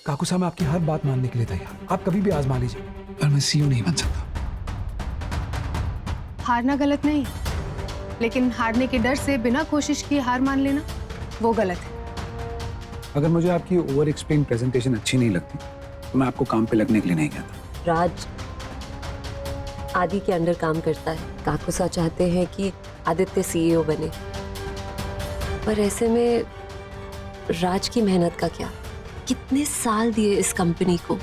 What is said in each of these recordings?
काकू साहब, मैं आपकी हर बात मानने के लिए तैयार, आप कभी भी आजमा लीजिए, पर मैं सीईओ नहीं बन सकता। हारना गलत नहीं, लेकिन हारने के डर से बिना कोशिश किए हार मान लेना वो गलत है। अगर मुझे आपकी ओवर एक्सप्लेन प्रेजेंटेशन अच्छी नहीं लगती तो मैं आपको काम पे लगने के लिए नहीं कहता। राज आदि के अंडर काम करता है। काकुसा चाहते हैं कि आदित्य सीईओ बने, पर ऐसे में राज की मेहनत का क्या? कितने साल दिए इस कंपनी को,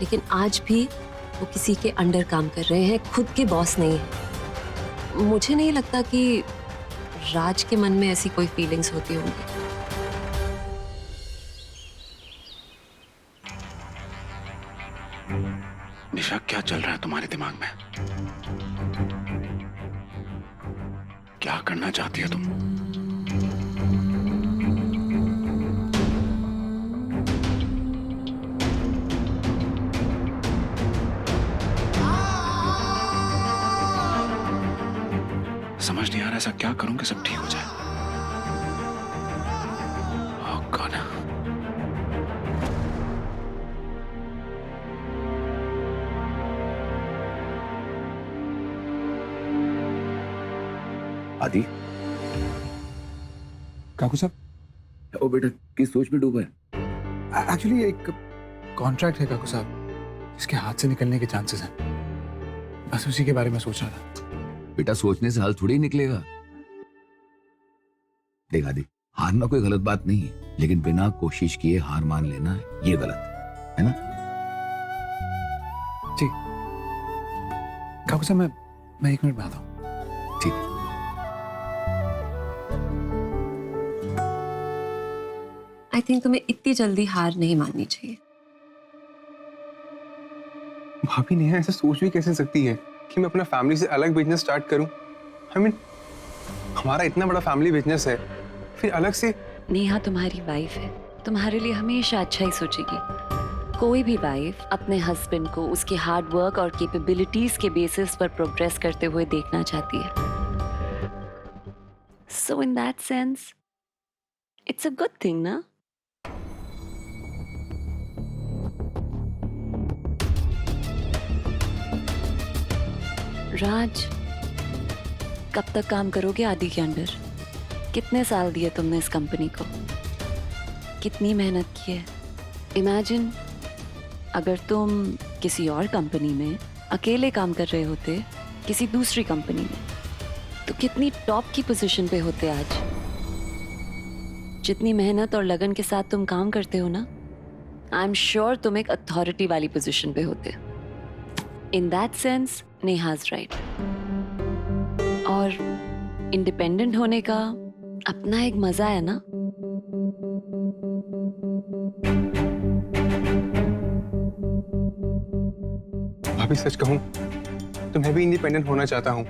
लेकिन आज भी वो किसी के अंडर काम कर रहे हैं, खुद के बॉस नहीं है। मुझे नहीं लगता कि राज के मन में ऐसी कोई फीलिंग्स होती होंगी। निशा, क्या चल रहा है तुम्हारे दिमाग में? क्या करना चाहती हो तुम? समझ नहीं आ रहा ऐसा क्या करूं कि सब ठीक हो जाए। Oh God. आदि, काकू साहब, ओ बेटा, किस सोच में डूबा है? एक्चुअली एक कॉन्ट्रैक्ट है काकू साहब, जिसके हाथ से निकलने के चांसेस हैं, बस उसी के बारे में सोच रहा था। बेटा, सोचने से हल थोड़ी निकलेगा। देख आदि, हारना कोई गलत बात नहीं है, लेकिन बिना कोशिश किए हार मान लेना ये गलत है ना? जी काकू साहब, मैं 1 मिनट में आता हूँ। ठीक है। आई थिंक तुम्हें इतनी जल्दी हार नहीं माननी चाहिए। भाभी नेहा ऐसे सोच भी कैसे सकती है कि मैं अपना फैमिली से अलग बिजनेस स्टार्ट करूं? I mean, हमारा इतना बड़ा फैमिली बिजनेस है, फिर अलग से। नेहा तुम्हारी वाइफ है, तुम्हारे लिए हमेशा अच्छा ही सोचेगी। कोई भी वाइफ अपने हस्बैंड को उसके हार्ड वर्क और कैपेबिलिटीज के बेसिस पर प्रोग्रेस करते हुए देखना चाहती है। So in that sense it's a good thing ना? राज, कब तक काम करोगे आदि के अंडर? कितने साल दिए तुमने इस कंपनी को? कितनी मेहनत की है? इमेजिन अगर तुम किसी और कंपनी में अकेले काम कर रहे होते, किसी दूसरी कंपनी में, तो कितनी टॉप की पोजीशन पे होते आज। जितनी मेहनत और लगन के साथ तुम काम करते हो ना, आई एम श्योर तुम एक अथॉरिटी वाली पोजीशन पे होते। इन दैट सेंस नेहाज राइट। और इंडिपेंडेंट होने का अपना एक मजा है ना। भाभी सच कहूं तो मैं भी इंडिपेंडेंट होना चाहता हूं।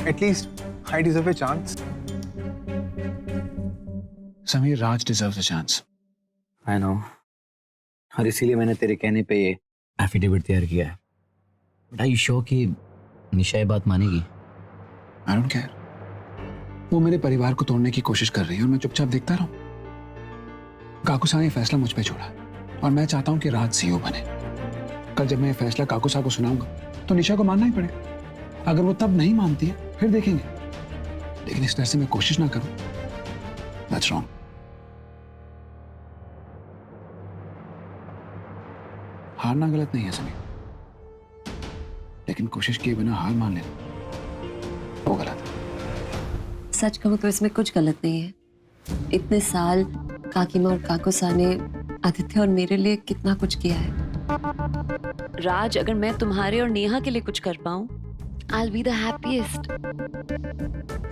At least I deserve a chance. Sameer, Raj deserves a chance. I know, और इसीलिए मैंने तेरे कहने पे ये एफिडेविट तैयार किया है। बट आई श्योर कि निशा ये बात मानेगी? आई डोंट केयर, वो मेरे परिवार को तोड़ने की कोशिश कर रही है और मैं चुपचाप देखता रहूं। काकू साहब ने फैसला मुझ पे छोड़ा और मैं चाहता हूं कि राज सीईओ बने। कल जब मैं ये फैसला काकू साहब को सुनाऊंगा तो निशा को मानना ही पड़ेगा। अगर वो तब नहीं मानती है फिर देखेंगे, लेकिन इस तरह से मैं कोशिश ना करूं, दैट्स रॉन्ग। हारना गलत नहीं है समीर, लेकिन कोशिश किए बिना हार मान लेना वो गलत है। सच कहूं तो इसमें कुछ गलत नहीं है। इतने साल काकीमा और काकुसा ने आदित्य और मेरे लिए कितना कुछ किया है। राज, अगर मैं तुम्हारे और नेहा के लिए कुछ कर पाऊं, I'll be the happiest.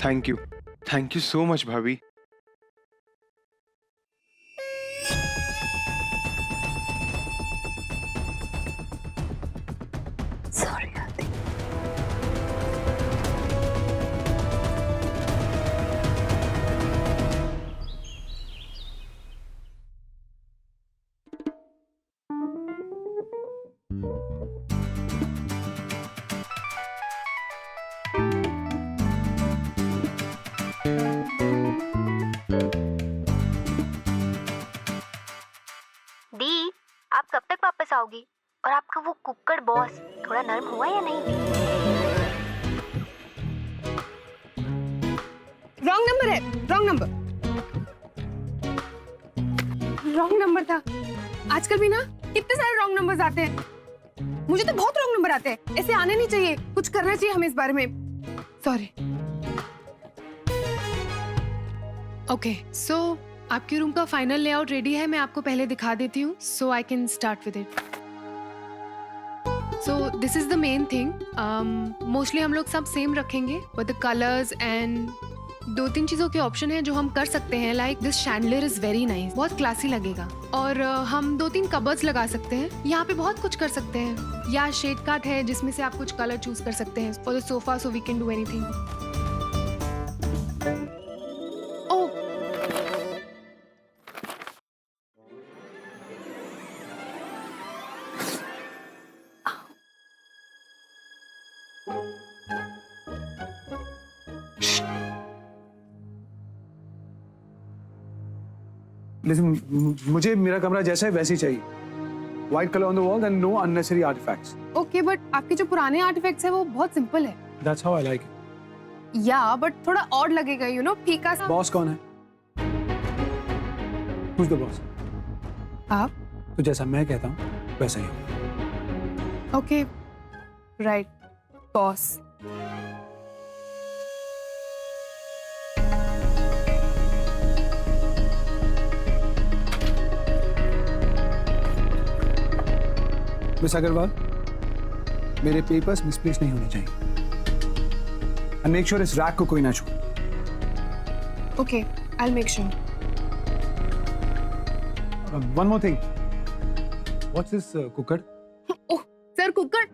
Thank you so much भाभी। Sorry, आदि। वो कुक्कड़ बॉस थोड़ा नर्म हुआ या नहीं? रॉन्ग नंबर है, रॉन्ग नंबर, रॉन्ग नंबर था। आजकल भी ना कितने सारे रॉन्ग नंबर्स आते हैं। मुझे तो बहुत रॉन्ग नंबर आते हैं, ऐसे आने नहीं चाहिए। कुछ करना चाहिए हमें इस बारे में। सॉरी। ओके, सो आपके रूम का फाइनल लेआउट रेडी है, मैं आपको पहले दिखा देती हूँ so I can start with it. So this is the main thing. Mostly हम लोग सब सेम रखेंगे बट द कलर्स एंड 2-3 चीज़ों के ऑप्शन है जो हम कर सकते हैं। Like this chandelier is very nice, बहुत क्लासी लगेगा। और हम 2-3 कबर्ड्स लगा सकते हैं। यहाँ पे बहुत कुछ कर सकते हैं। या शेड कार्ट है जिसमें से आप कुछ कलर चूज कर सकते हैं for the sofa, so we can do anything. Oh, लेकिन मुझे मेरा कमरा जैसा है वैसे ही चाहिए। White colour on the wall and no unnecessary artefacts. Okay, but आपके जो पुराने आर्टिफैक्ट्स है वो बहुत सिंपल है। That's how I like it. Yeah but थोड़ा ऑड लगेगा, यू नो, फीका सा। बॉस कौन है? Who's the boss? आप? तो जैसा मैं कहता हूँ वैसा ही हो। Okay, right, boss. Miss Agarwal, मेरे पेपर्स मिसप्लेस नहीं होने चाहिए। एंड मेक श्योर इस रैक को कोई ना छू। Okay, I make sure. One more thing, what's this cooker? Oh sir, cooker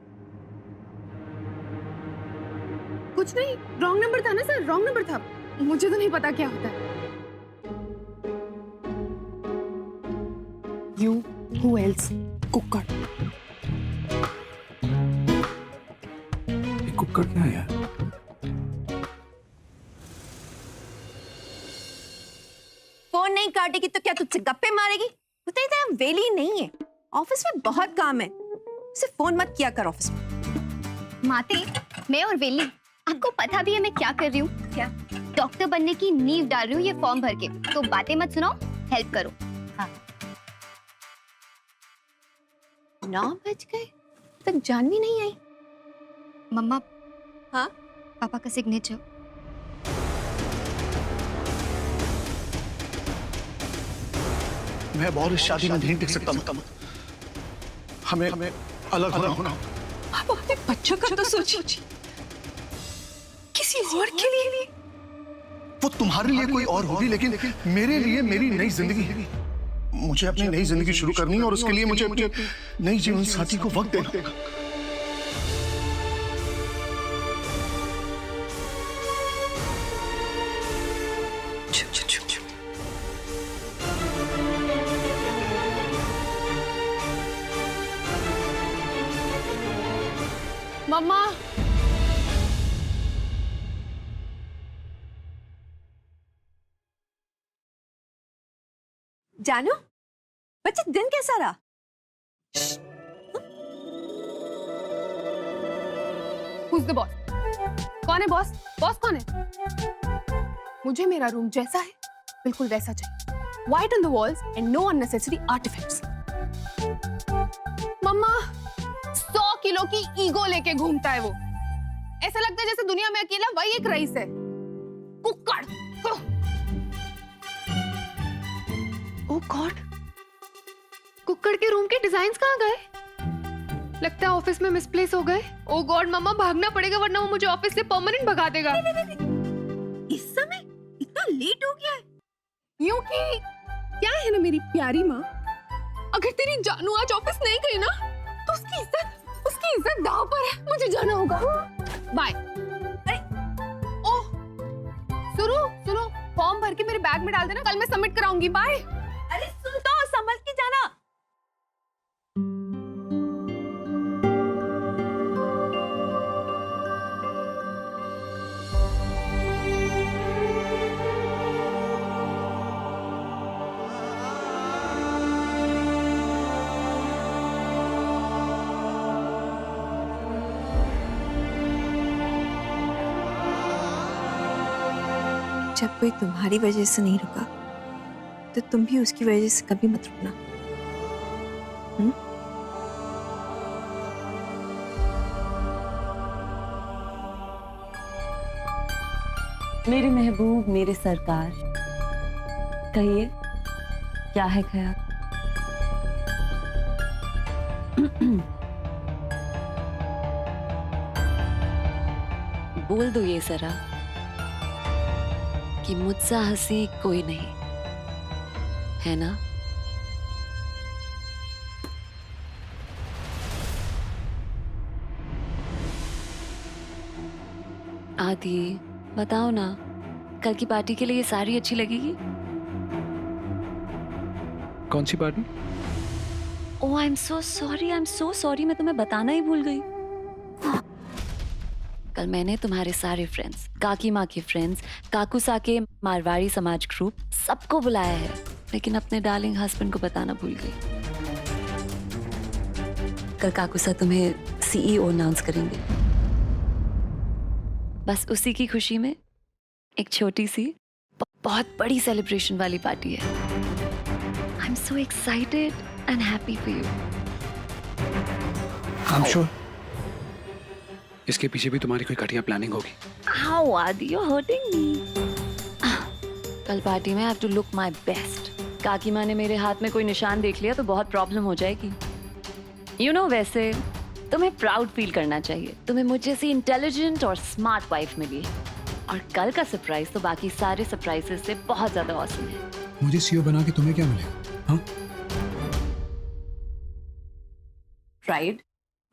कुछ नहीं, रॉन्ग नंबर था ना सर, रॉन्ग नंबर था। मुझे तो नहीं पता क्या होता है। You, who else? Cooker. Cooker क्या है यार? फोन नहीं काटेगी तो क्या तुझसे गप्पे मारेगी? उतनी तरह वेली नहीं है, ऑफिस में बहुत काम है। उसे फोन मत किया कर ऑफिस में। माते, मैं और वेली, आपको पता भी है मैं क्या कर रही हूँ? क्या? डॉक्टर बनने की नींव डाल रही हूँ ये फॉर्म भर के। तो बातें मत सुनाओ, हेल्प करो। हाँ। 9 बज गए, तक जानवी नहीं आई। मम्मा। हाँ? पापा का सिग्नेचर। मैं और इस शादी में नहीं टिक सकता। हमें अलग होना। आप अपने बच्चों का तो सोचिए, किसी और के लिए। वो तुम्हारे लिए कोई और होगी, लेकिन मेरे लिए मेरी नई जिंदगी है। मुझे अपनी नई जिंदगी शुरू करनी है और उसके लिए मुझे अपने नई जीवन साथी को वक्त देना। मम्मा, जानो बच्चे, दिन कैसा रहा? Who's the boss? कौन है बॉस? बॉस कौन है? मुझे मेरा रूम जैसा है बिल्कुल वैसा चाहिए। White on the walls and no unnecessary artifacts. मम्मा, 100 किलो की ईगो लेके घूमता है वो। ऐसा लगता है जैसे दुनिया में अकेला वही एक रईस है। कुक्कड़। ओह गॉड, कुक्कड़ के रूम के डिजाइन्स कहाँ गए? लगता है ऑफिस में मिसप्लेस हो गए। ओह गॉड, मम्मा भागना पड़ेगा वरना वो मुझे ऑफिस से परमानेंट भगा देगा। इस समय इतना लेट हो गया है? यूं कि क्या है ना मेरी प्यारी माँ, अगर तेरी जानू आज ऑफिस नहीं गई ना तो उसकी इज्जत दांव पर है। मुझे जाना होगा, बाय। अरे ओह, सुनो, फॉर्म भर के मेरे बैग में डाल देना, कल मैं सबमिट कराऊंगी। बाय। अरे सुन तो, संभल के जाना। जब कोई तुम्हारी वजह से नहीं रुका तो तुम भी उसकी वजह से कभी मत रुकना। मेरे महबूब, मेरे सरकार, कहिए क्या है ख्याल? बोल दो ये जरा कि मुझसे हंसी कोई नहीं है ना? आदि बताओ ना, कल की पार्टी के लिए ये साड़ी अच्छी लगेगी? कौन सी party? Oh I am so sorry, मैं तुम्हें बताना ही भूल गई। कल मैंने तुम्हारे सारे फ्रेंड्स, काकी माँ के फ्रेंड्स, काकुसा के मारवाड़ी समाज ग्रुप, सबको बुलाया है, लेकिन अपने डार्लिंग हस्बैंड को बताना भूल गई। कल काकुसा तुम्हें सीईओ अनाउंस करेंगे। बस उसी की खुशी में एक छोटी सी बहुत बड़ी सेलिब्रेशन वाली पार्टी है। आई am so excited and happy for you. I am sure इसके पीछे भी तुम्हारी कोई घटिया प्लानिंग होगी। How Adi, you're hurting me. कल पार्टी में I have to look my best. काकी माँ ने मेरे हाथ में कोई निशान देख लिया तो बहुत प्रॉब्लम हो जाएगी। You know, वैसे तुम्हें प्राउड फील करना चाहिए। तुम्हें मुझ जैसी इंटेलिजेंट और स्मार्ट वाइफ मिली है। और कल का सरप्राइज तो बाकी सारे सरप्राइजेस से बहुत ज्यादा ऑसम है। मुझे सीईओ बना के तुम्हें क्या मिलेगा? हाँ? प्राइड,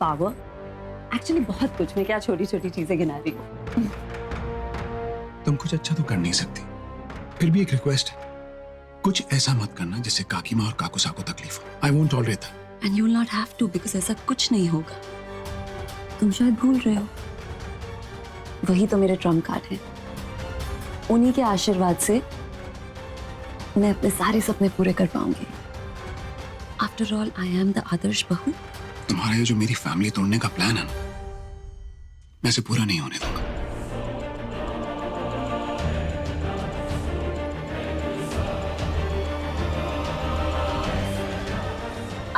पावर, एक्चुअली बहुत कुछ। मैं क्या छोटी छोटी चीजें गिना रही हूँ। तुम कुछ अच्छा तो कर नहीं सकती, फिर भी एक रिक्वेस्ट है, कुछ ऐसा मत करना जिससे काकी माँ और काकुसा को तकलीफ हो। I won't tolerate that. And you will not have to, because ऐसा कुछ नहीं होगा। तुम शायद भूल रहे हो, वही तो मेरे ट्रम्प कार्ड है। उन्हीं के आशीर्वाद से मैं अपने सारे सपने पूरे कर पाऊंगी। After all, I am the आदर्श बहू। तुम्हारा ये जो मेरी फैमिली तोड़ने का प्लान है ना, मैं इसे पूरा नहीं होने दूंगा।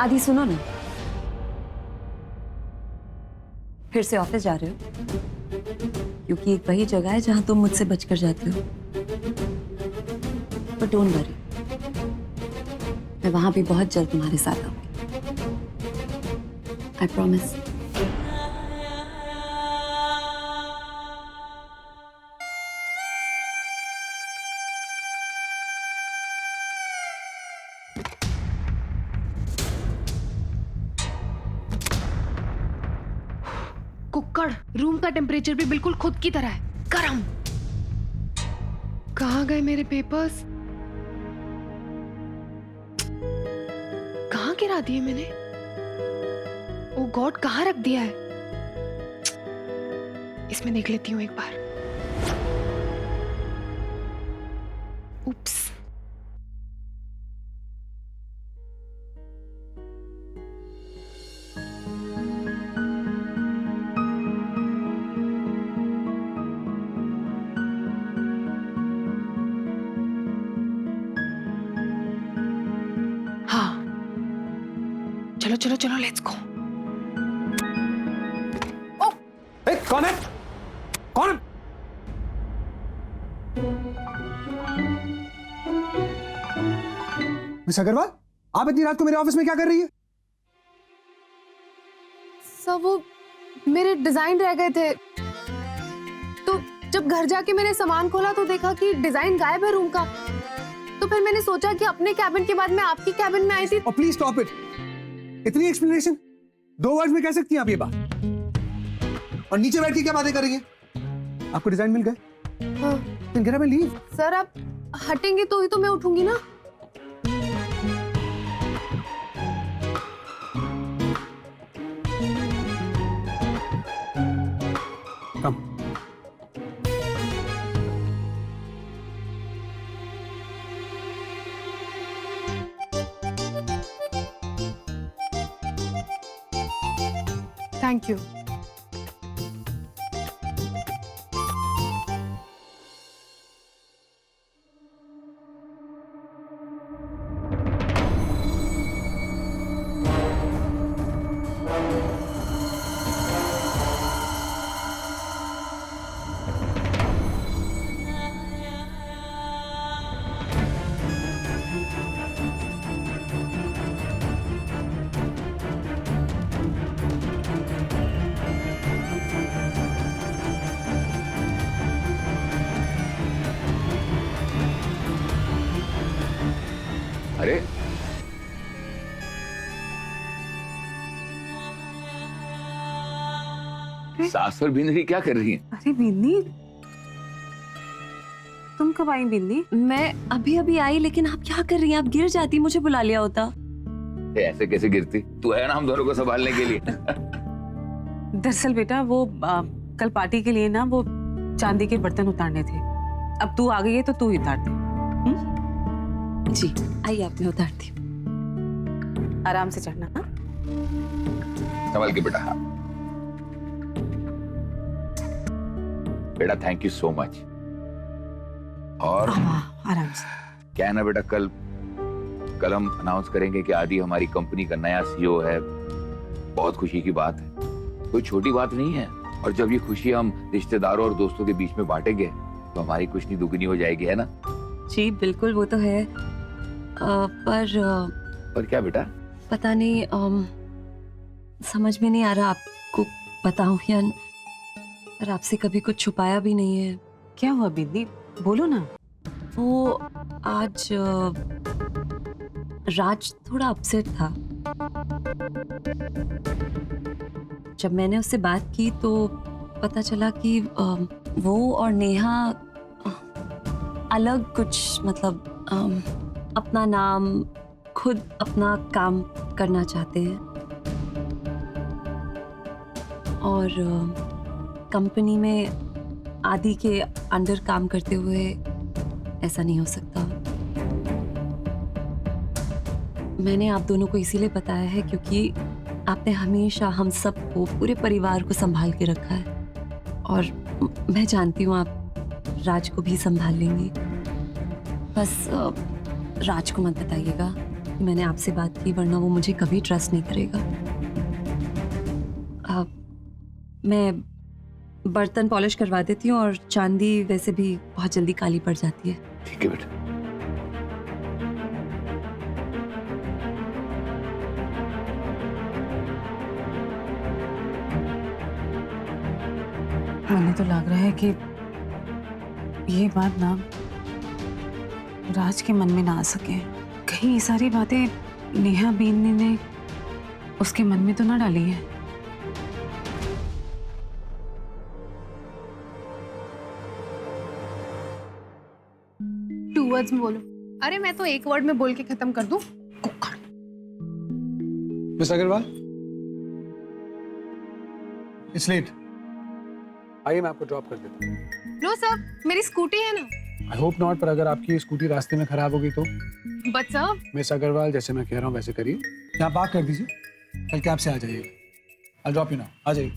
आदि सुनो ना, फिर से ऑफिस जा रहे हो? क्योंकि एक वही जगह है जहां तुम मुझसे बचकर जाते हो। पर डोंट वरी, मैं वहां भी बहुत जल्द तुम्हारे साथ आऊंगी। I promise. कुक्कड़, रूम का टेम्परेचर भी बिल्कुल खुद की तरह है, गरम। कहाँ गए मेरे पेपर्स? कहाँ गिरा दिए मैंने? ओ गॉड, कहाँ रख दिया है? इसमें देख लेती हूँ एक बार। उप्स। हाँ, चलो चलो चलो, लेट्स गो। कौन है? कौन? मिस अग्रवाल, आप इतनी रात को मेरे ऑफिस में क्या कर रही है? सब वो मेरे डिजाइन रह गए थे, तो जब घर जाके मैंने सामान खोला तो देखा कि डिजाइन गायब है रूम का। तो फिर मैंने सोचा कि अपने कैबिन के बाद मैं आपकी कैबिन में आई थी। और प्लीज स्टॉप इट। इतनी एक्सप्लेनेशन 2 वर्ड्स में कह सकती हैं आप ये बात? और नीचे बैठ के क्या बातें कर रही हैं? आपको डिजाइन मिल गए? हाँ। Then get up and leave. Sir, आप हटेंगे तो ही तो मैं उठूंगी ना। Come. Thank you. अरे सास और बिंदी क्या कर रही हैं? अरे बिन्नी, तुम कब आई बिन्नी? मैं अभी अभी आई, लेकिन आप क्या कर रही हैं? आप गिर जाती, मुझे बुला लिया होता। ऐसे कैसे गिरती? तू है ना हम दोनों को संभालने के लिए। दरअसल बेटा वो कल पार्टी के लिए ना वो चांदी के बर्तन उतारने थे। अब तू आ गई है तो तू ही उतार दे। जी आइए, आप मैं उतारती हूँ। आराम से चढ़ना। हाँ संभाल के बेटा। हाँ बेटा, थैंक यू सो मच। और आराम से। क्या है ना बेटा, कल हम अनाउंस करेंगे कि आदि हमारी कंपनी का नया सीईओ है। बहुत खुशी की बात है, कोई छोटी बात नहीं है। और जब ये खुशी हम रिश्तेदारों और दोस्तों के बीच में बांटेंगे तो हमारी खुशी दुगनी हो जाएगी, है ना? जी बिल्कुल, वो तो है। पर क्या बेटा? पता नहीं, समझ में नहीं आ रहा आपको बताऊं या पर आपसे कभी कुछ छुपाया भी नहीं है। क्या हुआ बिन्नी, बोलो ना। वो आज राज थोड़ा अपसेट था। जब मैंने उससे बात की तो पता चला कि वो और नेहा अलग कुछ, मतलब अपना नाम, खुद अपना काम करना चाहते हैं। और कंपनी में आदि के अंडर काम करते हुए ऐसा नहीं हो सकता। मैंने आप दोनों को इसीलिए बताया है क्योंकि आपने हमेशा हम सबको, पूरे परिवार को संभाल के रखा है। और मैं जानती हूँ आप राज को भी संभाल लेंगी। बस राज को मत बताइएगा कि मैंने आपसे बात की, वरना वो मुझे कभी ट्रस्ट नहीं करेगा। मैं बर्तन पॉलिश करवा देती हूँ, और चांदी वैसे भी बहुत जल्दी काली पड़ जाती है। ठीक है बेटा। मुझे तो लग रहा है कि ये बात ना राज के मन में ना आ सके। कहीं ये सारी बातें नेहा बीनी ने उसके मन में तो ना डाली है। टू वर्ड्स में बोलो। अरे मैं तो एक वर्ड में बोल के खत्म कर दूं। Miss Agarwal, it's late. आइए मैं आपको ड्रॉप कर देता हूँ। नो सर, मेरी स्कूटी है ना। आई होप नॉट, पर अगर आपकी स्कूटी रास्ते में खराब होगी तो? बट सर, मिस अग्रवाल, जैसे मैं कह रहा हूँ वैसे करिए। यहाँ पार्क कर दीजिए, कल कैब से आ जाइए। आई ड्रॉप यू नाउ, आ जाइए।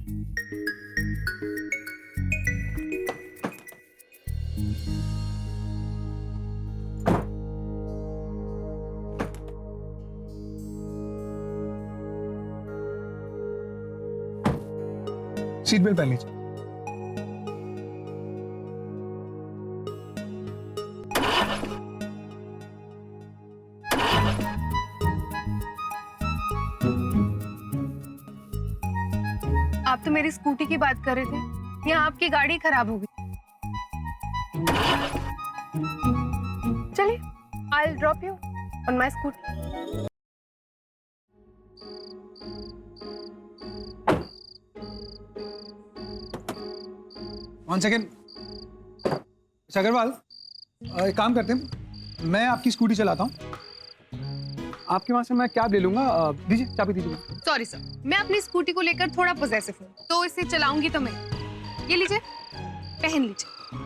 सीट बेल्ट पहन लीजिए। आप तो मेरी स्कूटी की बात कर रहे थे, यहाँ आपकी गाड़ी खराब हो गई। चलिए, I'll drop you on my scooty. One second. Agarwal, एक काम करते हैं, मैं आपकी स्कूटी चलाता हूँ, आपके वहां से मैं कैब ले लूंगा। दीजिए, चाबी दीजिए। सॉरी सर, मैं अपनी स्कूटी को लेकर थोड़ा पोजेसिव हूँ, तो इसे चलाऊंगी तो मैं। ये लीजिए, पहन लीजिए।